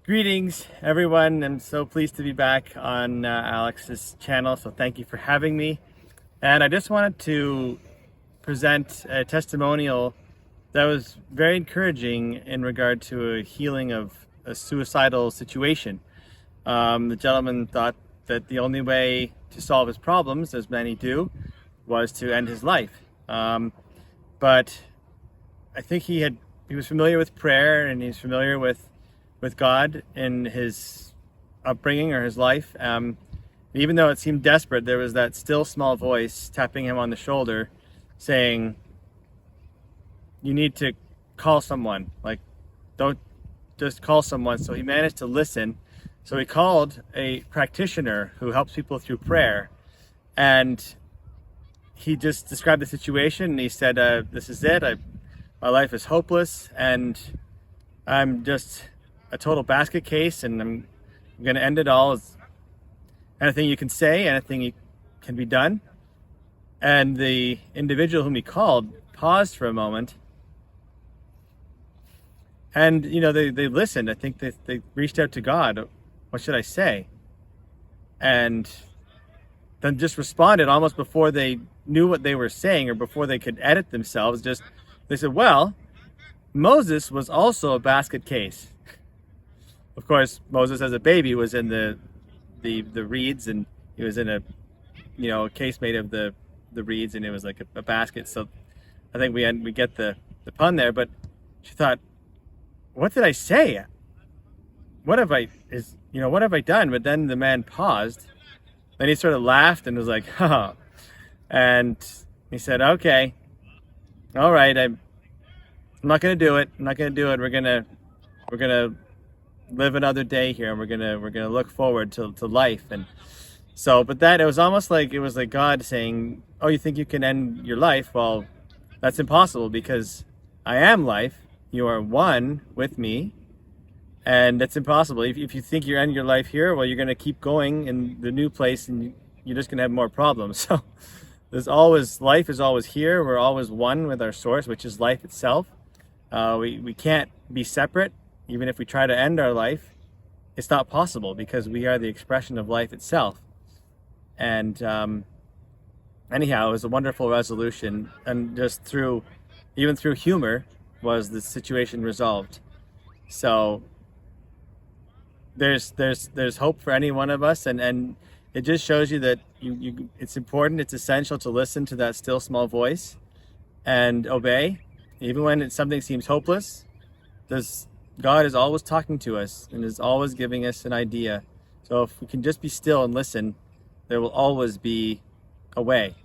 Greetings, everyone. I'm so pleased to be back on Alex's channel, so thank you for having me. And I just wanted to present a testimonial that was very encouraging in regard to a healing of a suicidal situation. The gentleman thought that the only way to solve his problems, as many do, was to end his life. But I think he was familiar with prayer, and he's familiar with God in his upbringing or his life. Even though it seemed desperate, there was that still small voice tapping him on the shoulder saying, you need to call someone, like, don't just call someone. So he managed to listen. So he called a practitioner who helps people through prayer, and he just described the situation, and he said, this is it, my life is hopeless, and I'm just a total basket case, and I'm going to end it all. As anything you can say, anything can be done. And the individual whom he called paused for a moment, and they listened. I think they reached out to God. What should I say? And then just responded almost before they knew what they were saying, or before they could edit themselves. Just they said, well, Moses was also a basket case. Of course, Moses as a baby was in the reeds, and he was in a case made of the reeds, and it was like a basket. So I think we get the pun there. But she thought, what did I say? What have I done? But then the man paused. Then he sort of laughed and was like, "Huh," and he said, "Okay, all right. I'm not going to do it. I'm not going to do it. We're gonna live another day here, and we're gonna look forward to life." And so, but that it was almost like it was like God saying, "Oh, you think you can end your life? Well, that's impossible, because I am life. You are one with me, and that's impossible. If you think you end your life here, well, you're gonna keep going in the new place, and you're just gonna have more problems." So life is always here. We're always one with our source, which is life itself. We can't be separate. Even if we try to end our life, it's not possible, because we are the expression of life itself. And anyhow, it was a wonderful resolution, and just even through humor was the situation resolved. So there's hope for any one of us, and it just shows you that it's important, it's essential to listen to that still small voice and obey, even when something seems hopeless. God is always talking to us and is always giving us an idea. So if we can just be still and listen, there will always be a way.